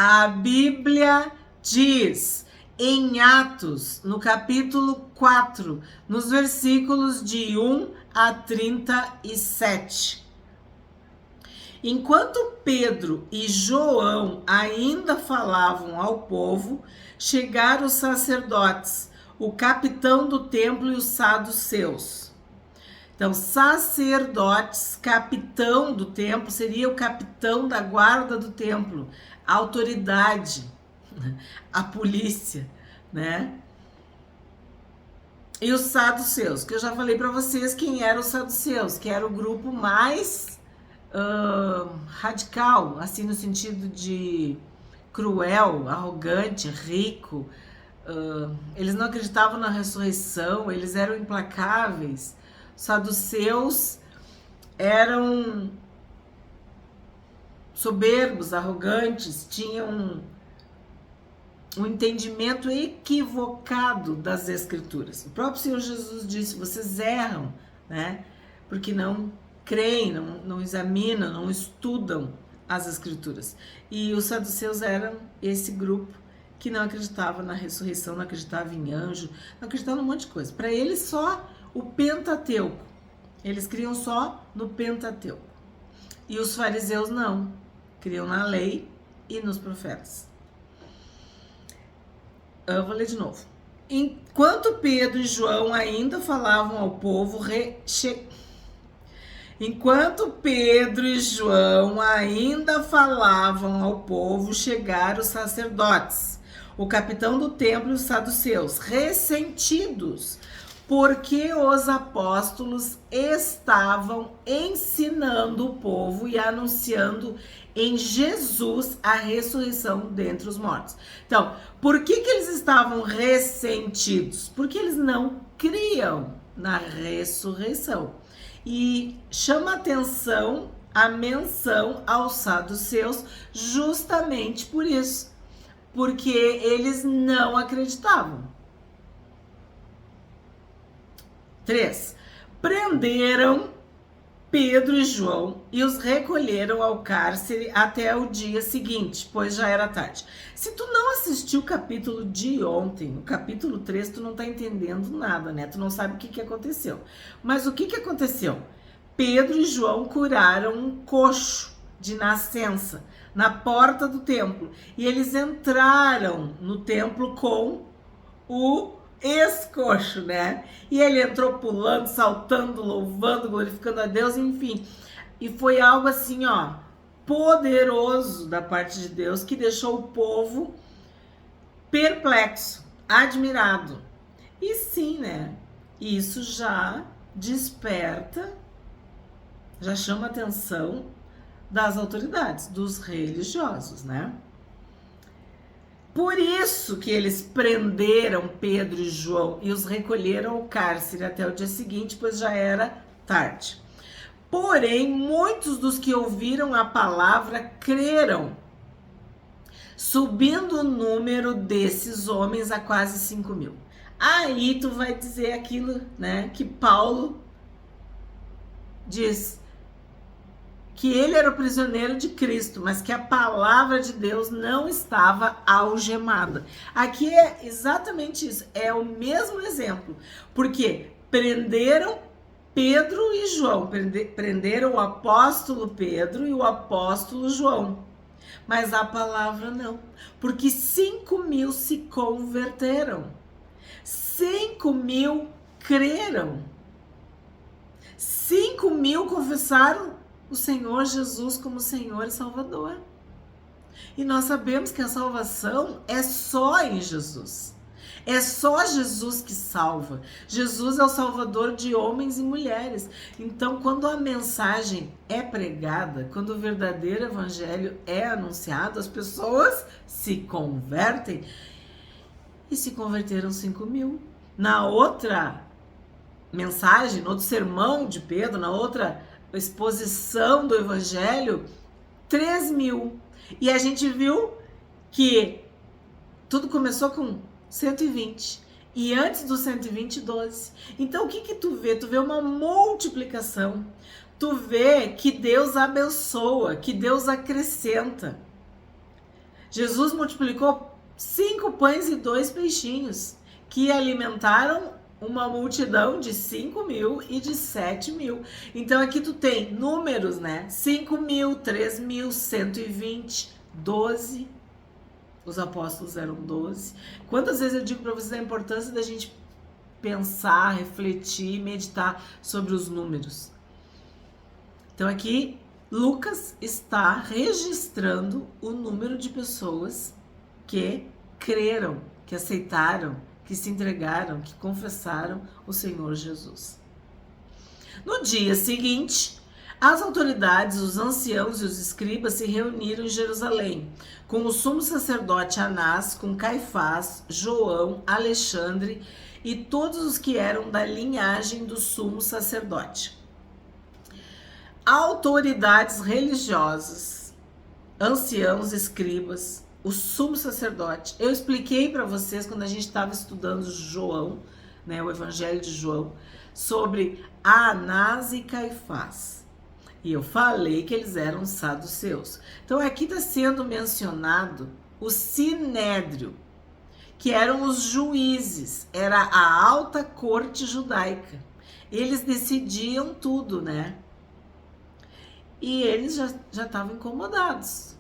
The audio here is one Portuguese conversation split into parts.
A Bíblia diz em Atos, no capítulo 4, nos versículos de 1 a 37. Enquanto Pedro e João ainda falavam ao povo, chegaram os sacerdotes, o capitão do templo e os saduceus. Então, sacerdotes, capitão do templo, seria o capitão da guarda do templo, a autoridade, a polícia, né? E os saduceus, que eu já falei para vocês quem eram os saduceus, que era o grupo mais radical, assim no sentido de cruel, arrogante, rico. Eles não acreditavam na ressurreição, eles eram implacáveis. Os saduceus eram soberbos, arrogantes, tinham um entendimento equivocado das escrituras. O próprio Senhor Jesus disse: vocês erram, né? Porque não creem, não examinam, não estudam as escrituras. E os saduceus eram esse grupo que não acreditava na ressurreição, não acreditava em anjo, não acreditava em um monte de coisa. Para eles só o Pentateuco. Eles criam só no Pentateuco. E os fariseus não. Criam na lei e nos profetas. Eu vou ler de novo. Enquanto Pedro e João ainda falavam ao povo, chegaram os sacerdotes, o capitão do templo e os saduceus, ressentidos, porque os apóstolos estavam ensinando o povo e anunciando em Jesus a ressurreição dentre os mortos. Então, por que eles estavam ressentidos? Porque eles não criam na ressurreição. E chama atenção a menção aos saduceus justamente por isso, porque eles não acreditavam. 3. Prenderam Pedro e João e os recolheram ao cárcere até o dia seguinte, pois já era tarde. Se tu não assistiu o capítulo de ontem, o capítulo 3, tu não tá entendendo nada, né? Tu não sabe o que aconteceu. Mas o que aconteceu? Pedro e João curaram um coxo de nascença na porta do templo. E eles entraram no templo com o ex-coxo, né? E ele entrou pulando, saltando, louvando, glorificando a Deus, enfim. E foi algo assim, ó, poderoso da parte de Deus, que deixou o povo perplexo, admirado. E sim, né? Isso já desperta, já chama a atenção das autoridades, dos religiosos, né? Por isso que eles prenderam Pedro e João e os recolheram ao cárcere até o dia seguinte, pois já era tarde. Porém, muitos dos que ouviram a palavra creram, subindo o número desses homens a quase 5.000. Aí tu vai dizer aquilo, né, que Paulo diz, que ele era o prisioneiro de Cristo, mas que a palavra de Deus não estava algemada. Aqui é exatamente isso, é o mesmo exemplo, porque prenderam Pedro e João, prenderam o apóstolo Pedro e o apóstolo João, mas a palavra não, porque 5.000 se converteram, 5.000 creram, 5.000 confessaram o Senhor Jesus como Senhor e Salvador. E nós sabemos que a salvação é só em Jesus. É só Jesus que salva. Jesus é o Salvador de homens e mulheres. Então, quando a mensagem é pregada, quando o verdadeiro evangelho é anunciado, as pessoas se convertem. E se converteram 5.000. Na outra mensagem, no outro sermão de Pedro, na outra exposição do evangelho, 3.000. E a gente viu que tudo começou com 120. E antes do 120, 12. Então o que tu vê? Tu vê uma multiplicação. Tu vê que Deus abençoa, que Deus acrescenta. Jesus multiplicou 5 pães e 2 peixinhos, que alimentaram uma multidão de 5.000 e de 7.000. Então aqui tu tem números, né? 5.000, 3.000, 120, 12. Os apóstolos eram 12. Quantas vezes eu digo para vocês a importância da gente pensar, refletir, meditar sobre os números. Então aqui Lucas está registrando o número de pessoas que creram, que aceitaram, que se entregaram, que confessaram o Senhor Jesus. No dia seguinte, as autoridades, os anciãos e os escribas se reuniram em Jerusalém, com o sumo sacerdote Anás, com Caifás, João, Alexandre e todos os que eram da linhagem do sumo sacerdote. Autoridades religiosas, anciãos, escribas, o sumo sacerdote. Eu expliquei para vocês quando a gente estava estudando João, né, o Evangelho de João, sobre Anás e Caifás. E eu falei que eles eram saduceus. Então aqui está sendo mencionado o Sinédrio, que eram os juízes, era a alta corte judaica. Eles decidiam tudo, né? E eles já estavam incomodados.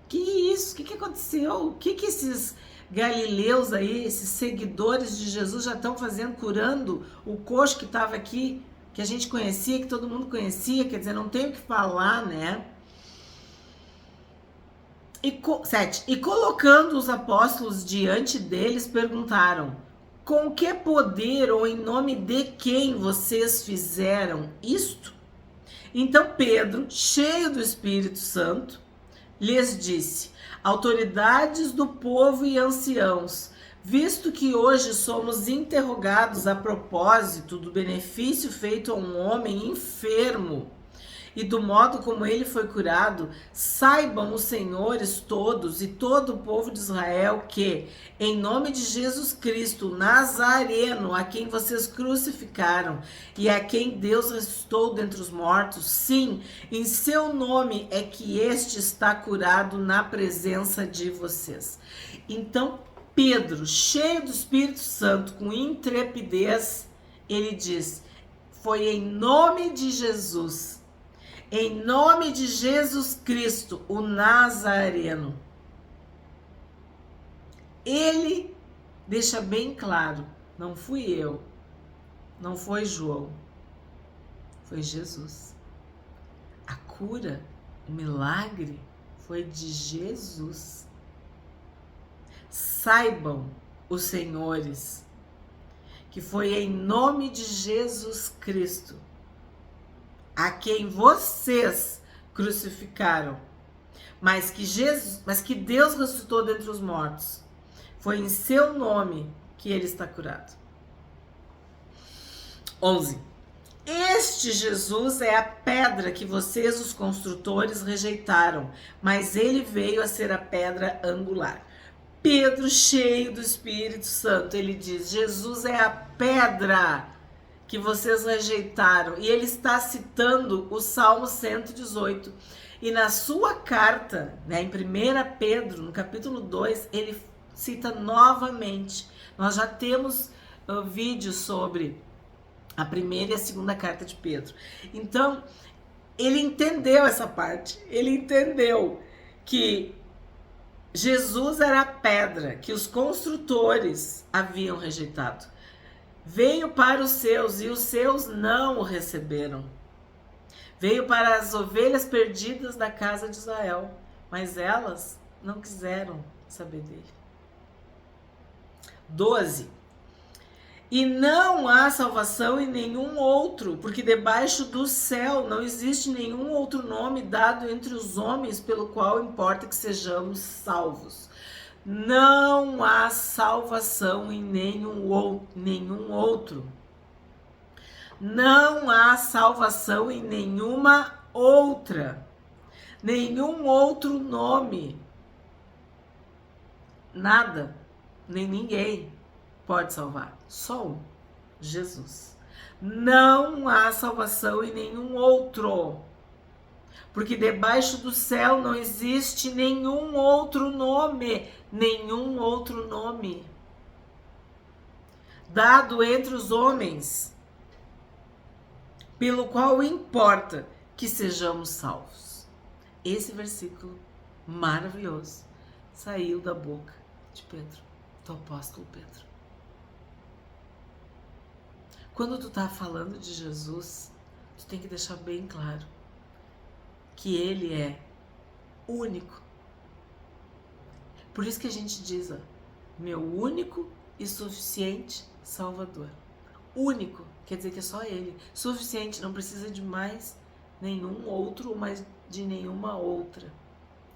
Que isso? O que aconteceu? O que esses galileus aí, esses seguidores de Jesus já estão fazendo, curando o coxo que estava aqui, que a gente conhecia, que todo mundo conhecia, quer dizer, não tem o que falar, né? 7. E colocando os apóstolos diante deles, perguntaram: com que poder ou em nome de quem vocês fizeram isto? Então Pedro, cheio do Espírito Santo, lhes disse: autoridades do povo e anciãos, visto que hoje somos interrogados a propósito do benefício feito a um homem enfermo e do modo como ele foi curado, saibam os senhores todos e todo o povo de Israel que, em nome de Jesus Cristo, Nazareno, a quem vocês crucificaram e a quem Deus ressuscitou dentre os mortos, sim, em seu nome é que este está curado na presença de vocês. Então, Pedro, cheio do Espírito Santo, com intrepidez, ele diz: foi em nome de Jesus, em nome de Jesus Cristo, o Nazareno. Ele deixa bem claro: não fui eu, não foi João, foi Jesus. A cura, o milagre foi de Jesus. Saibam os senhores que foi em nome de Jesus Cristo, a quem vocês crucificaram, mas que Deus ressuscitou dentre os mortos. Foi em seu nome que ele está curado. 11. Este Jesus é a pedra que vocês, os construtores, rejeitaram, mas ele veio a ser a pedra angular. Pedro, cheio do Espírito Santo, ele diz: Jesus é a pedra que vocês rejeitaram. E ele está citando o Salmo 118. E na sua carta, né, em 1 Pedro, no capítulo 2, ele cita novamente. Nós já temos vídeos sobre a primeira e a segunda carta de Pedro. Então, ele entendeu essa parte. Ele entendeu que Jesus era a pedra que os construtores haviam rejeitado. Veio para os seus e os seus não o receberam. Veio para as ovelhas perdidas da casa de Israel, mas elas não quiseram saber dele. 12. E não há salvação em nenhum outro, porque debaixo do céu não existe nenhum outro nome dado entre os homens pelo qual importa que sejamos salvos. Não há salvação em nenhum outro. Não há salvação em nenhuma outra. Nenhum outro nome. Nada, nem ninguém pode salvar. Só um, Jesus. Não há salvação em nenhum outro. porque debaixo do céu não existe nenhum outro nome, dado entre os homens, pelo qual importa que sejamos salvos. Esse versículo maravilhoso saiu da boca de Pedro, do apóstolo Pedro. Quando tu tá falando de Jesus, tu tem que deixar bem claro que ele é único. Por isso que a gente diz, ó, meu único e suficiente Salvador. Único, quer dizer que é só ele. Suficiente, não precisa de mais nenhum outro ou mais de nenhuma outra.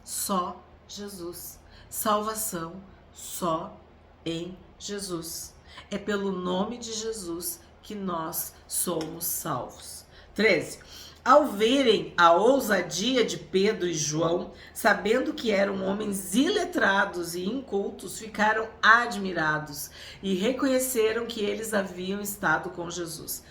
Só Jesus. Salvação só em Jesus. É pelo nome de Jesus que nós somos salvos. 13. Ao verem a ousadia de Pedro e João, sabendo que eram homens iletrados e incultos, ficaram admirados e reconheceram que eles haviam estado com Jesus.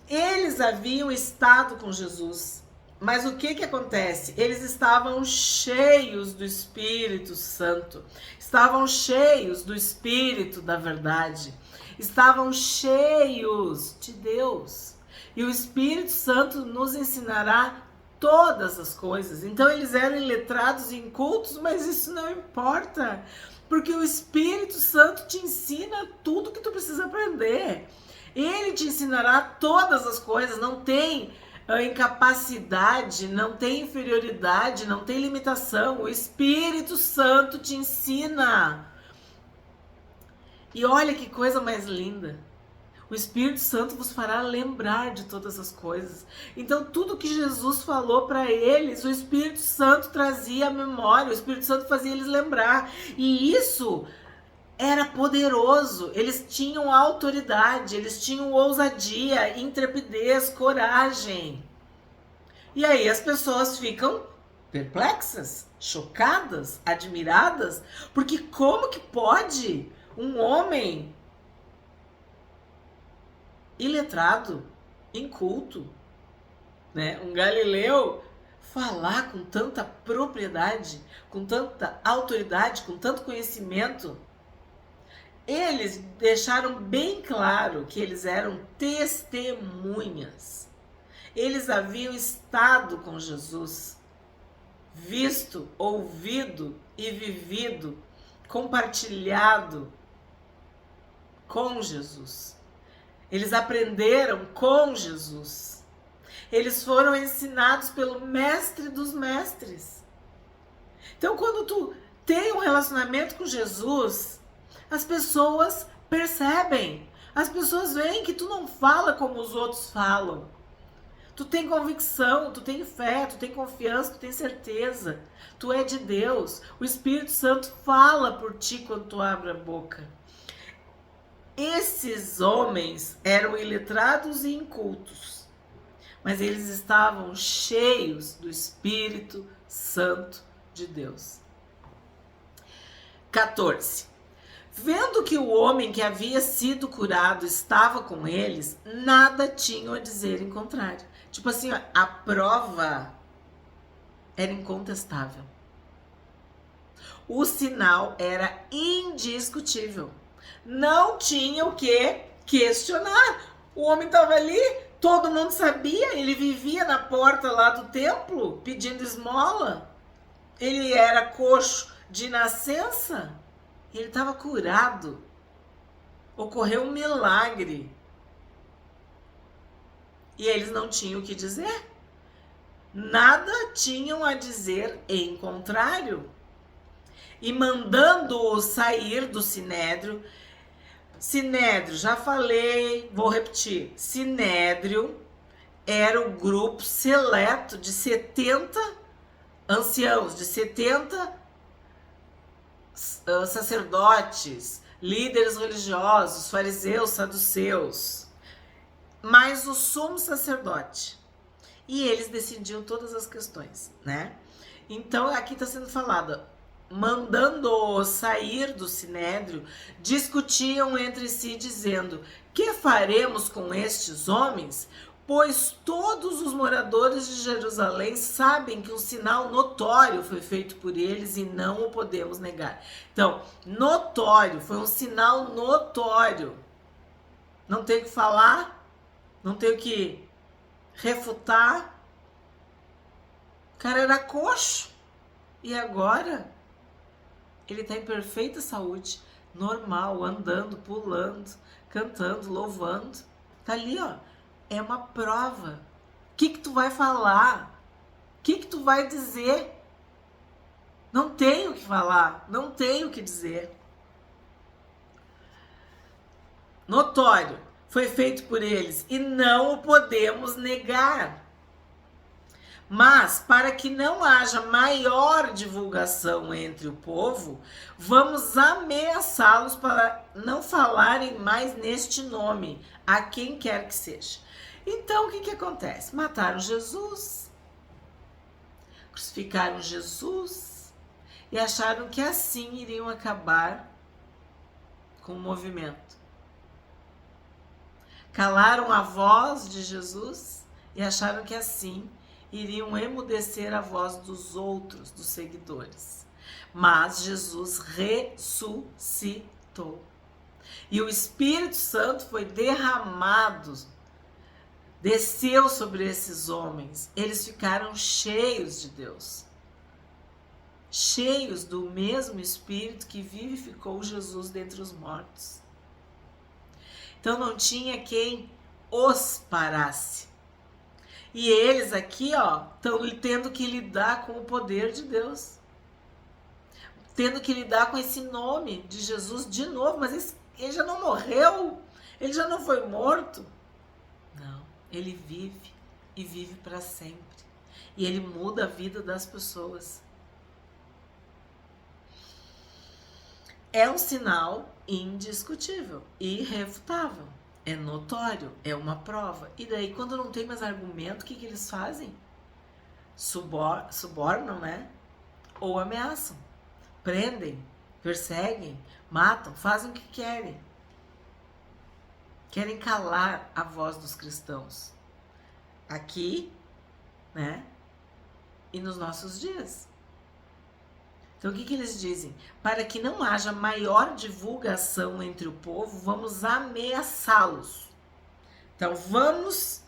Eles haviam estado com Jesus, mas o que acontece? Eles estavam cheios do Espírito Santo, estavam cheios do Espírito da verdade, estavam cheios de Deus. E o Espírito Santo nos ensinará todas as coisas. Então eles eram iletrados e incultos, mas isso não importa, porque o Espírito Santo te ensina tudo que tu precisa aprender. Ele te ensinará todas as coisas, não tem incapacidade, não tem inferioridade, não tem limitação. O Espírito Santo te ensina. E olha que coisa mais linda. O Espírito Santo vos fará lembrar de todas as coisas. Então, tudo que Jesus falou para eles, o Espírito Santo trazia à memória, o Espírito Santo fazia eles lembrar. E isso era poderoso. Eles tinham autoridade, eles tinham ousadia, intrepidez, coragem. E aí as pessoas ficam perplexas, chocadas, admiradas, porque como que pode um homem iletrado, inculto, né? Um galileu falar com tanta propriedade, com tanta autoridade, com tanto conhecimento? Eles deixaram bem claro que eles eram testemunhas. Eles haviam estado com Jesus, visto, ouvido e vivido, compartilhado com Jesus. Eles aprenderam com Jesus. Eles foram ensinados pelo mestre dos mestres. Então, quando tu tem um relacionamento com Jesus, as pessoas percebem. As pessoas veem que tu não fala como os outros falam. Tu tem convicção, tu tem fé, tu tem confiança, tu tem certeza. Tu é de Deus. O Espírito Santo fala por ti quando tu abre a boca. Esses homens eram iletrados e incultos, mas eles estavam cheios do Espírito Santo de Deus. 14. Vendo que o homem que havia sido curado estava com eles, nada tinham a dizer em contrário. Tipo assim, a prova era incontestável. O sinal era indiscutível. Não tinha o que questionar. O homem estava ali, todo mundo sabia, ele vivia na porta lá do templo pedindo esmola. Ele era coxo de nascença, ele estava curado. Ocorreu um milagre. E eles não tinham o que dizer. Nada tinham a dizer em contrário. E mandando-o sair do sinédrio. Sinédrio, já falei, vou repetir. Sinédrio era o grupo seleto de 70 anciãos, de 70 sacerdotes, líderes religiosos, fariseus, saduceus, mais o sumo sacerdote. E eles decidiam todas as questões, né? Então, aqui está sendo falado, mandando-o sair do sinédrio, discutiam entre si, dizendo: que faremos com estes homens? Pois todos os moradores de Jerusalém sabem que um sinal notório foi feito por eles e não o podemos negar. Então, notório, foi um sinal notório. Não tem o que falar, não tem o que refutar. O cara era coxo e agora ele está em perfeita saúde, normal, andando, pulando, cantando, louvando. Tá ali, ó. É uma prova. O que tu vai falar? O que tu vai dizer? Não tenho o que falar, não tenho o que dizer. Notório, foi feito por eles e não o podemos negar. Mas, para que não haja maior divulgação entre o povo, vamos ameaçá-los para não falarem mais neste nome, a quem quer que seja. Então, o que acontece? Mataram Jesus, crucificaram Jesus e acharam que assim iriam acabar com o movimento. Calaram a voz de Jesus e acharam que assim iriam emudecer a voz dos outros, dos seguidores. Mas Jesus ressuscitou. E o Espírito Santo foi derramado, desceu sobre esses homens. Eles ficaram cheios de Deus. Cheios do mesmo Espírito que vivificou Jesus dentre os mortos. Então não tinha quem os parasse. E eles aqui, ó, estão tendo que lidar com o poder de Deus. Tendo que lidar com esse nome de Jesus de novo. Mas ele já não morreu? Ele já não foi morto? Não, ele vive e vive para sempre. E ele muda a vida das pessoas. É um sinal indiscutível, irrefutável. É notório, é uma prova. E daí, quando não tem mais argumento, o que eles fazem? Subornam, né? Ou ameaçam. Prendem, perseguem, matam, fazem o que querem. Querem calar a voz dos cristãos. Aqui, né? E nos nossos dias. Então, o que eles dizem? Para que não haja maior divulgação entre o povo, vamos ameaçá-los. Então, vamos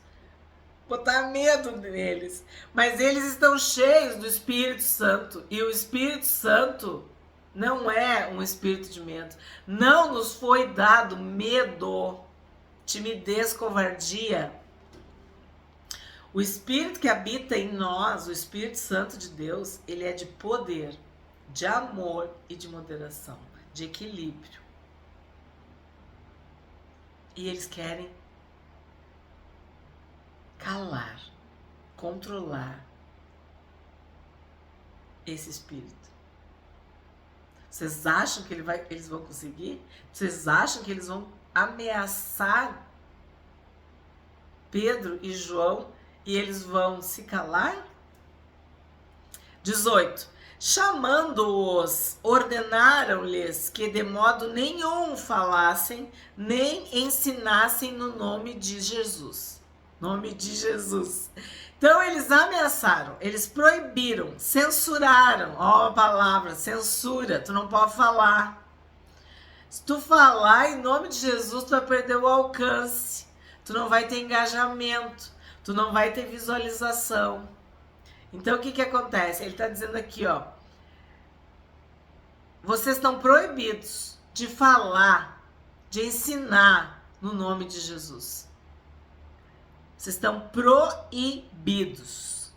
botar medo neles. Mas eles estão cheios do Espírito Santo. E o Espírito Santo não é um espírito de medo. Não nos foi dado medo, timidez, covardia. O Espírito que habita em nós, o Espírito Santo de Deus, ele é de poder, de amor e de moderação, de equilíbrio. E eles querem calar, controlar esse espírito. Vocês acham que eles vão conseguir? Vocês acham que eles vão ameaçar Pedro e João e eles vão se calar? 18. Chamando-os, ordenaram-lhes que de modo nenhum falassem, nem ensinassem no nome de Jesus. Nome de Jesus. Então eles ameaçaram, eles proibiram, censuraram. Ó a palavra, censura, tu não pode falar. Se tu falar em nome de Jesus, tu vai perder o alcance. Tu não vai ter engajamento, tu não vai ter visualização. Então, o que acontece? Ele está dizendo aqui, ó. Vocês estão proibidos de falar, de ensinar no nome de Jesus. Vocês estão proibidos.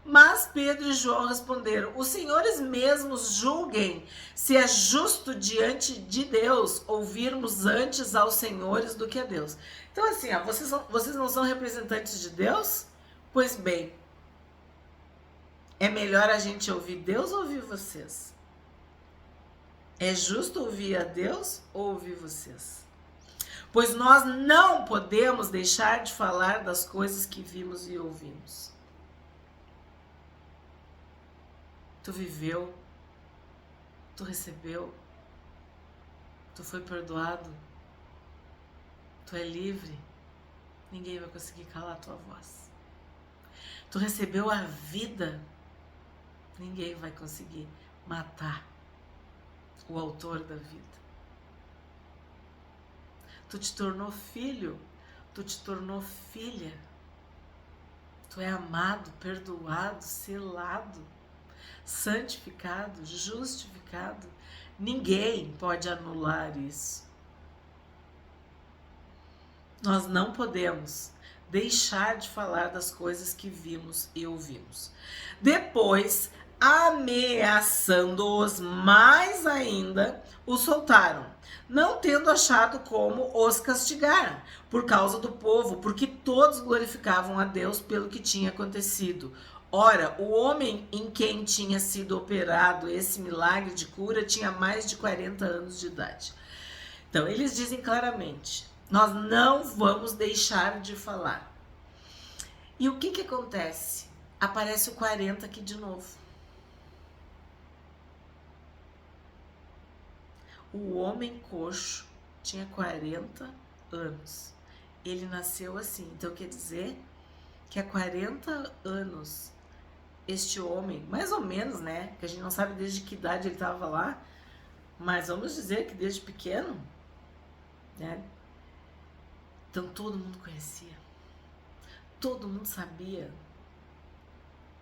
Mas Pedro e João responderam: os senhores mesmos julguem se é justo diante de Deus ouvirmos antes aos senhores do que a Deus. Então, assim, ó, vocês não são representantes de Deus? Pois bem, é melhor a gente ouvir Deus ou ouvir vocês? É justo ouvir a Deus ou ouvir vocês? Pois nós não podemos deixar de falar das coisas que vimos e ouvimos. Tu viveu, tu recebeu, tu foi perdoado, tu é livre. ninguém vai conseguir calar a tua voz. Tu recebeu a vida, ninguém vai conseguir matar o autor da vida. Tu te tornou filho, tu te tornou filha. Tu é amado, perdoado, selado, santificado, justificado. Ninguém pode anular isso. Nós não podemos deixar de falar das coisas que vimos e ouvimos. Depois, ameaçando-os mais ainda, os soltaram, não tendo achado como os castigar por causa do povo, porque todos glorificavam a Deus pelo que tinha acontecido. Ora, o homem em quem tinha sido operado esse milagre de cura tinha mais de 40 anos de idade. Então, eles dizem claramente: nós não vamos deixar de falar. E o que acontece? Aparece o 40 aqui de novo. O homem coxo tinha 40 anos. Ele nasceu assim. Então quer dizer que há 40 anos este homem, mais ou menos, né? Que a gente não sabe desde que idade ele estava lá, mas vamos dizer que desde pequeno, né? Então todo mundo conhecia, todo mundo sabia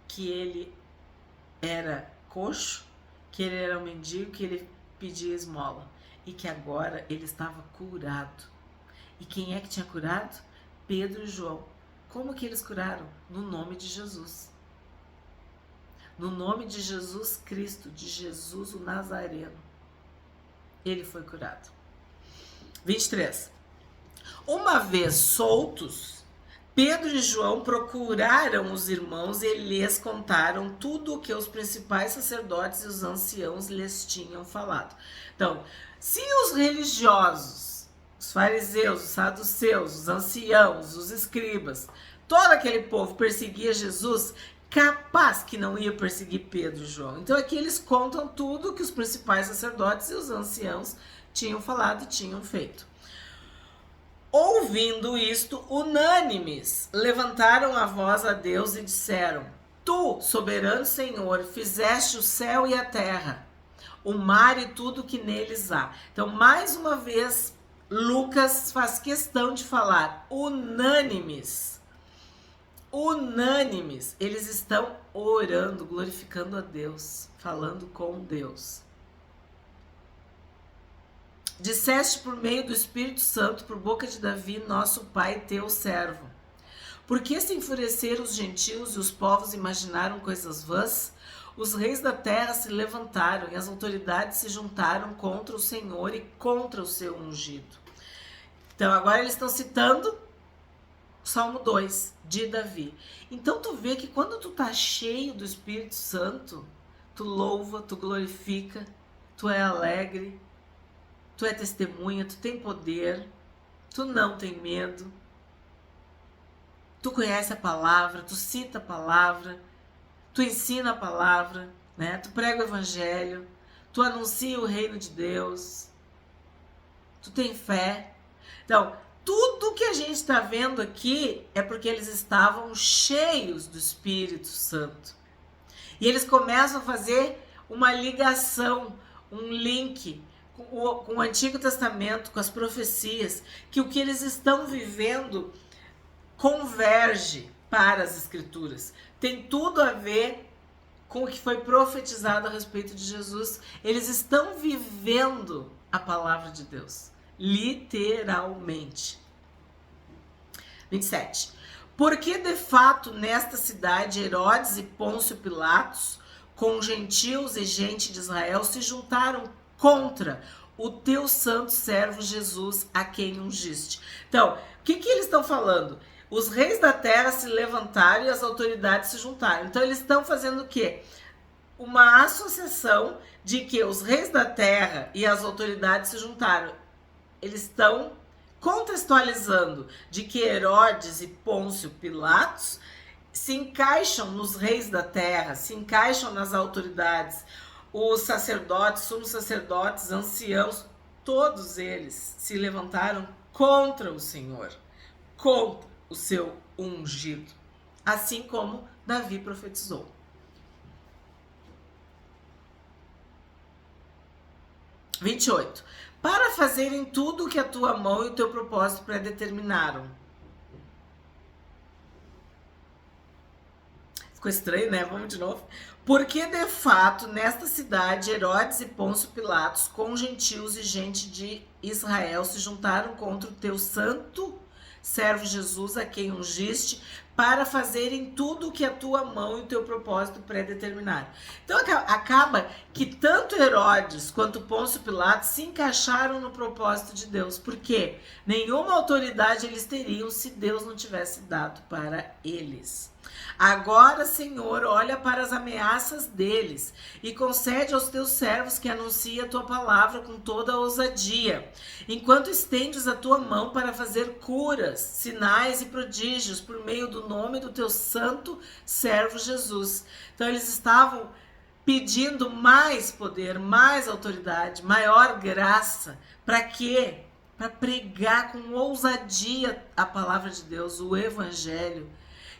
que ele era coxo, que ele era um mendigo, que ele pedia esmola e que agora ele estava curado. E quem é que tinha curado? Pedro e João. Como que eles curaram? No nome de Jesus. No nome de Jesus Cristo, de Jesus o Nazareno. Ele foi curado. 23. Uma vez soltos, Pedro e João procuraram os irmãos e lhes contaram tudo o que os principais sacerdotes e os anciãos lhes tinham falado. Então, se os religiosos, os fariseus, os saduceus, os anciãos, os escribas, todo aquele povo perseguia Jesus, capaz que não ia perseguir Pedro e João. Então aqui eles contam tudo o que os principais sacerdotes e os anciãos tinham falado e tinham feito. Ouvindo isto, unânimes, levantaram a voz a Deus e disseram: Tu, soberano Senhor, fizeste o céu e a terra, o mar e tudo que neles há. Então, mais uma vez, Lucas faz questão de falar unânimes. Unânimes, eles estão orando, glorificando a Deus, falando com Deus. Disseste por meio do Espírito Santo, por boca de Davi, nosso pai, teu servo. Por que se enfureceram os gentios e os povos imaginaram coisas vãs? Os reis da terra se levantaram e as autoridades se juntaram contra o Senhor e contra o seu ungido. Então agora eles estão citando o Salmo 2, de Davi. Então tu vê que quando tu tá cheio do Espírito Santo, tu louva, tu glorifica, tu é alegre, tu é testemunha, tu tem poder, tu não tem medo, tu conhece a palavra, tu cita a palavra, tu ensina a palavra, né? Tu prega o evangelho, tu anuncia o reino de Deus, tu tem fé. Então, tudo que a gente está vendo aqui é porque eles estavam cheios do Espírito Santo. E eles começam a fazer uma ligação, um link com o Antigo Testamento, com as profecias, que o que eles estão vivendo converge para as Escrituras. Tem tudo a ver com o que foi profetizado a respeito de Jesus. Eles estão vivendo a palavra de Deus, literalmente. 27. Porque de fato nesta cidade Herodes e Pôncio Pilatos, com gentios e gente de Israel, se juntaram contra o teu santo servo Jesus, a quem ungiste. Então, o que eles estão falando? Os reis da terra se levantaram e as autoridades se juntaram. Então, eles estão fazendo o quê? Uma associação de que os reis da terra e as autoridades se juntaram. Eles estão contextualizando de que Herodes e Pôncio Pilatos se encaixam nos reis da terra, se encaixam nas autoridades. Os sacerdotes, sumos sacerdotes, anciãos, todos eles se levantaram contra o Senhor. Contra. o seu ungido, assim como Davi profetizou. – 28. Para fazerem tudo o que a tua mão e o teu propósito predeterminaram. Ficou estranho, né? Vamos de novo. Porque, de fato, nesta cidade, Herodes e Pôncio Pilatos, com gentios e gente de Israel, se juntaram contra o teu santo servo Jesus, a quem ungiste, para fazerem tudo o que a tua mão e o teu propósito predeterminaram. Então, acaba que tanto Herodes quanto Pôncio Pilatos se encaixaram no propósito de Deus. Porque nenhuma autoridade eles teriam se Deus não tivesse dado para eles. Agora, Senhor, olha para as ameaças deles e concede aos teus servos que anunciem a tua palavra com toda a ousadia, enquanto estendes a tua mão para fazer curas, sinais e prodígios por meio do nome do teu santo servo Jesus. Então, eles estavam pedindo mais poder, mais autoridade, maior graça. Para quê? Para pregar com ousadia a palavra de Deus, o evangelho.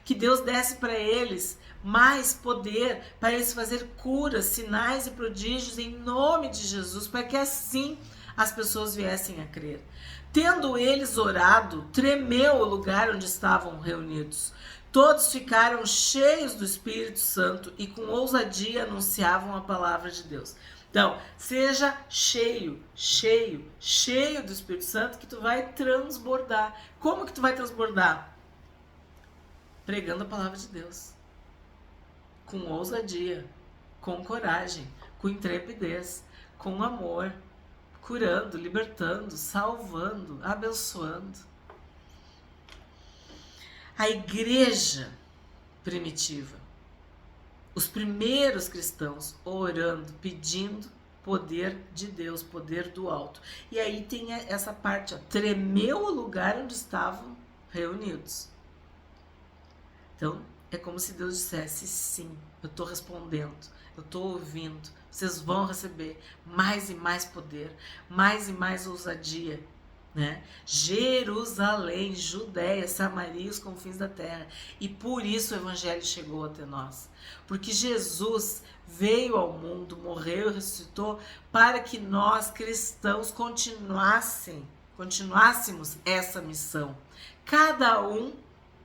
Que Deus desse para eles mais poder, para eles fazer curas, sinais e prodígios em nome de Jesus, para que assim as pessoas viessem a crer. Tendo eles orado, tremeu o lugar onde estavam reunidos. Todos ficaram cheios do Espírito Santo e com ousadia anunciavam a palavra de Deus. Então, seja cheio do Espírito Santo, que tu vai transbordar. Como que tu vai transbordar? Pregando a palavra de Deus, com ousadia, com coragem, com intrepidez, com amor, curando, libertando, salvando, abençoando. A igreja primitiva, os primeiros cristãos orando, pedindo poder de Deus, poder do alto. E aí tem essa parte, ó, tremeu o lugar onde estavam reunidos. Então, é como se Deus dissesse, sim, eu estou respondendo, eu estou ouvindo, vocês vão receber mais e mais poder, mais e mais ousadia, né? Jerusalém, Judéia, Samaria e os confins da terra. E por isso o evangelho chegou até nós. Porque Jesus veio ao mundo, morreu e ressuscitou para que nós, cristãos, continuássemos essa missão. Cada um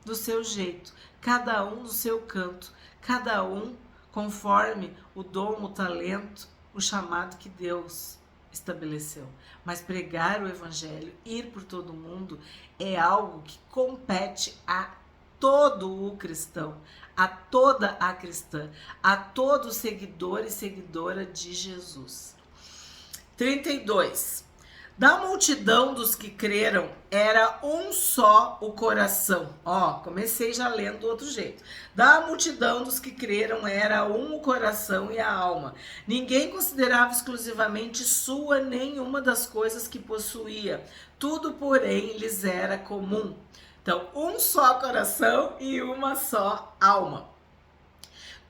do seu jeito, cada um do seu canto, cada um conforme o dom, o talento, o chamado que Deus estabeleceu. Mas pregar o evangelho, ir por todo mundo, é algo que compete a todo o cristão, a toda a cristã, a todo seguidor e seguidora de Jesus. 32. Da multidão dos que creram, era um só o coração. Ó, comecei já lendo do outro jeito. Da multidão dos que creram, era um o coração e a alma. Ninguém considerava exclusivamente sua nenhuma das coisas que possuía. Tudo, porém, lhes era comum. Então, um só coração e uma só alma.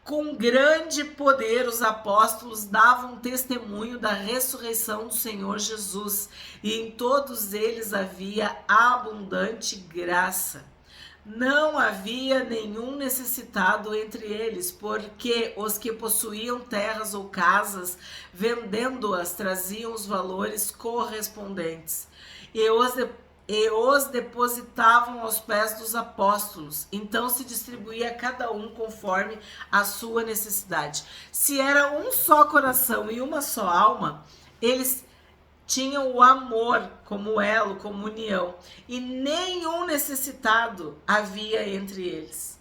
Com grande poder, os apóstolos davam testemunho da ressurreição do Senhor Jesus, e em todos eles havia abundante graça. Não havia nenhum necessitado entre eles, porque os que possuíam terras ou casas, vendendo-as, traziam os valores correspondentes e os depositavam aos pés dos apóstolos. Então se distribuía a cada um conforme a sua necessidade. Se era um só coração e uma só alma, eles tinham o amor como elo, como união. E nenhum necessitado havia entre eles.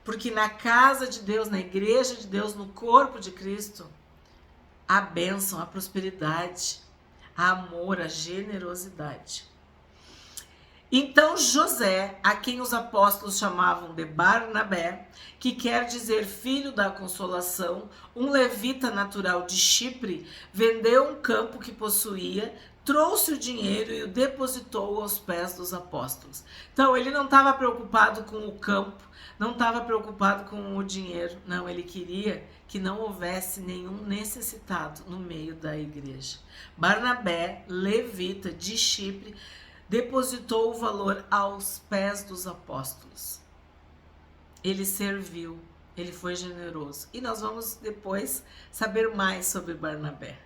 Porque na casa de Deus, na igreja de Deus, no corpo de Cristo, a bênção, a prosperidade, a amor, a generosidade. Então José, a quem os apóstolos chamavam de Barnabé, que quer dizer filho da consolação, um levita natural de Chipre, vendeu um campo que possuía, trouxe o dinheiro e o depositou aos pés dos apóstolos. Então ele não estava preocupado com o campo, não estava preocupado com o dinheiro, não, ele queria que não houvesse nenhum necessitado no meio da igreja. Barnabé, levita de Chipre, depositou o valor aos pés dos apóstolos. Ele serviu, ele foi generoso. E nós vamos depois saber mais sobre Barnabé.